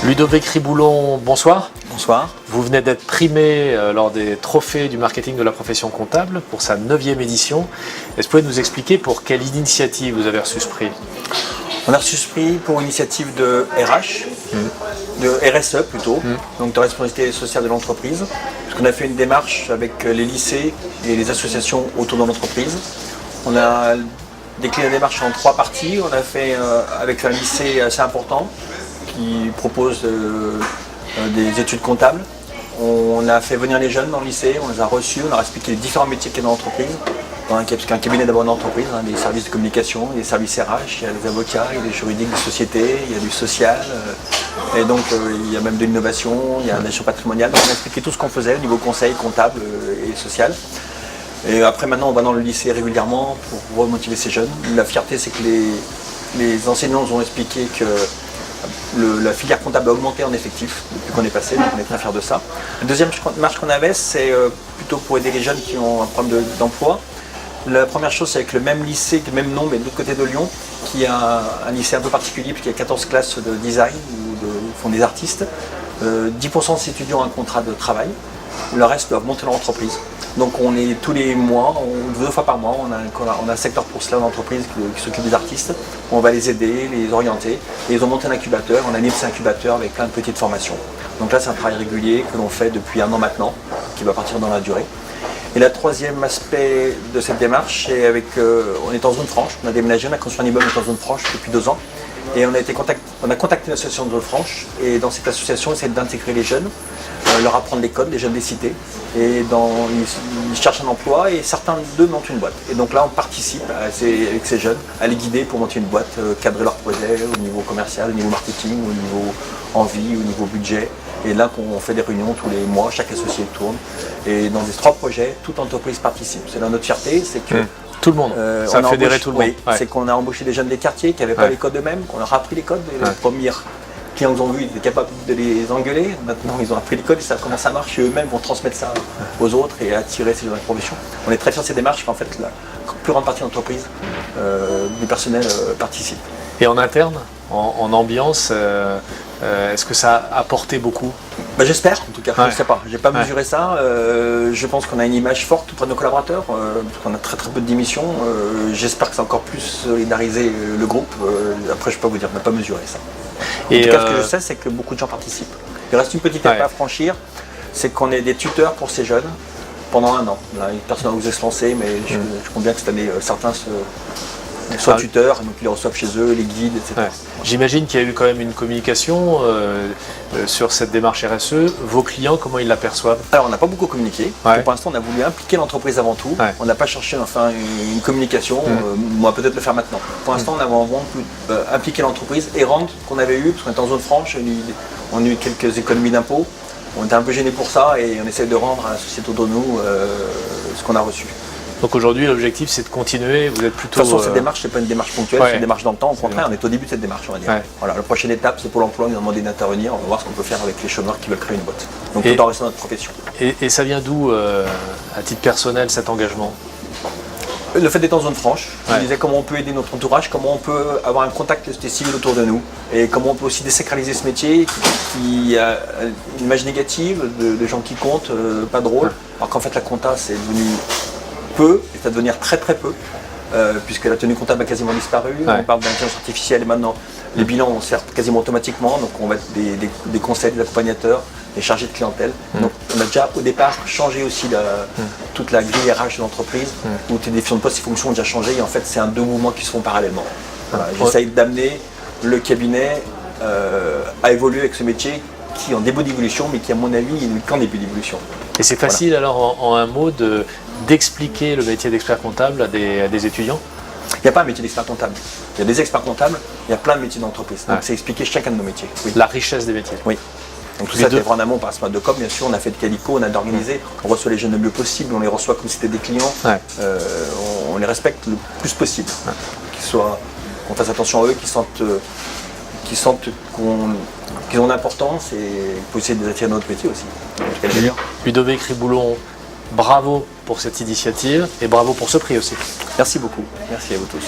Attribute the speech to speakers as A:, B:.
A: Ludovic Riboulon, bonsoir.
B: Bonsoir.
A: Vous venez d'être primé lors des trophées du marketing de la profession comptable pour sa 9e édition. Est-ce que vous pouvez nous expliquer pour quelle initiative vous avez reçu ce prix?
B: On a reçu ce prix pour une initiative de RH, de RSE plutôt, donc de responsabilité sociale de l'entreprise. Parce qu'on a fait une démarche avec les lycées et les associations autour de l'entreprise. On a décliné la démarche en 3 parties. On a fait avec un lycée assez important qui propose des études comptables. On a fait venir les jeunes dans le lycée, on les a reçus, on leur a expliqué les différents métiers qu'il y a dans l'entreprise. Parce qu'un cabinet d'abord d'entreprise, des services de communication, des services RH, il y a des avocats, il y a des juridiques de société, il y a du social, et donc il y a même de l'innovation, il y a de la gestion patrimoniale. Donc on a expliqué tout ce qu'on faisait au niveau conseil, comptable et social. Et après maintenant on va dans le lycée régulièrement pour remotiver ces jeunes. La fierté c'est que les enseignants nous ont expliqué que la filière comptable a augmenté en effectif depuis qu'on est passé, donc on est très fiers de ça. La deuxième marche qu'on avait, c'est plutôt pour aider les jeunes qui ont un problème d'emploi. La première chose, c'est avec le même lycée, le même nom, mais de l'autre côté de Lyon, qui a un lycée un peu particulier, puisqu'il y a 14 classes de design, où font des artistes. 10% de ces étudiants ont un contrat de travail, le reste doivent monter leur entreprise. Donc on est tous les mois, 2 fois par mois, on a un secteur pour cela dans l'entreprise qui s'occupe des artistes. On va les aider, les orienter. Et ils ont monté un incubateur, on anime cet incubateur avec plein de petites formations. Donc là c'est un travail régulier que l'on fait depuis 1 an maintenant, qui va partir dans la durée. Et le troisième aspect de cette démarche, c'est on est en zone franche, on a déménagé, on a construit un immeuble en zone franche depuis 2 ans. Et on a contacté l'association de zone franche, et dans cette association, on essaie d'intégrer les jeunes, leur apprendre les codes, les jeunes des cités. Et ils cherchent un emploi et certains d'eux montent une boîte. Et donc là, on participe avec ces jeunes à les guider pour monter une boîte, cadrer leur projet au niveau commercial, au niveau marketing, au niveau envie, au niveau budget. Et là, on fait des réunions tous les mois, chaque associé tourne. Et dans les 3 projets, toute entreprise participe. C'est là notre fierté, c'est que
A: tout le monde, ça a fédéré tout le monde.
B: Oui, c'est qu'on a embauché des jeunes des quartiers qui n'avaient pas les codes eux-mêmes, qu'on leur a appris les codes. Et les premiers clients qu'ils ont vus, ils étaient capables de les engueuler. Maintenant, ils ont appris les codes, ils savent comment ça marche et eux-mêmes vont transmettre ça aux autres et attirer ces jeunes à la profession. On est très fiers de ces démarches qu'en fait, la plus grande partie de l'entreprise, du personnel participe.
A: Et en interne, en ambiance, est-ce que ça a apporté beaucoup?
B: J'espère, en tout cas, je ne sais pas, je n'ai pas mesuré ça. Je pense qu'on a une image forte auprès de nos collaborateurs, parce qu'on a très peu de démissions. J'espère que ça a encore plus solidarisé le groupe. Après, je ne peux pas vous dire, on n'a pas mesuré ça. En tout cas, ce que je sais, c'est que beaucoup de gens participent. Il reste une petite étape à franchir, c'est qu'on est des tuteurs pour ces jeunes pendant 1 an. Là, personne ne vous se lancer, mais je compte bien que cette année, certains soient tuteurs, donc ils les reçoivent chez eux, les guides, etc.
A: J'imagine qu'il y a eu quand même une communication sur cette démarche RSE. Vos clients, comment ils l'aperçoivent?
B: Alors, on n'a pas beaucoup communiqué. Pour l'instant, on a voulu impliquer l'entreprise avant tout. On n'a pas cherché enfin une communication. On va peut-être le faire maintenant. Pour l'instant, on a vraiment impliqué l'entreprise et rendre ce qu'on avait eu, parce qu'on était en zone franche, on a eu quelques économies d'impôts. On était un peu gênés pour ça et on essaie de rendre à la société autour de nous ce qu'on a reçu.
A: Donc aujourd'hui, l'objectif, c'est de continuer. Vous êtes plutôt.
B: De toute façon, cette démarche, c'est pas une démarche ponctuelle, c'est une démarche dans le temps. Au contraire, on est au début de cette démarche, on va dire. Voilà, la prochaine étape, c'est pour l'emploi. On nous a demandé d'intervenir. On va voir ce qu'on peut faire avec les chômeurs qui veulent créer une boîte. Donc, tout en restant dans notre profession.
A: Et ça vient d'où, à titre personnel, cet engagement?
B: Le fait d'être en zone franche, je disais comment on peut aider notre entourage, comment on peut avoir un contact avec les civils autour de nous et comment on peut aussi désacraliser ce métier qui a une image négative de gens qui comptent, pas drôle, alors qu'en fait la compta c'est devenu peu, et ça va devenir très peu, puisque la tenue comptable a quasiment disparu, on parle d'intelligence artificielle et maintenant les bilans vont se faire quasiment automatiquement, donc on va être des conseils, des accompagnateurs, des chargés de clientèle. Donc on a déjà au départ changé aussi toute la grille RH de l'entreprise, où tes définitions de poste et fonctions ont déjà changé et en fait c'est 2 mouvements qui se font parallèlement. Voilà, j'essaye d'amener le cabinet à évoluer avec ce métier qui est en début d'évolution, mais qui à mon avis n'est qu'en début d'évolution.
A: Et c'est facile alors en un mot d'expliquer le métier d'expert comptable à des étudiants?
B: Il n'y a pas un métier d'expert comptable. Il y a des experts comptables, il y a plein de métiers d'entreprise. Donc c'est expliquer chacun de nos métiers.
A: La richesse des métiers.
B: Oui. Donc tout ça, c'est en amont par ce mode de com, bien sûr, on a fait de Calico, on a organisé, on reçoit les jeunes le mieux possible, on les reçoit comme si c'était des clients, on les respecte le plus possible. Qu'on fasse attention à eux, qu'ils sentent qu'ils ont une importance et qu'il faut essayer de les attirer dans notre métier aussi.
A: Ludovic Riboulon, bravo pour cette initiative et bravo pour ce prix aussi.
B: Merci beaucoup, merci à vous tous.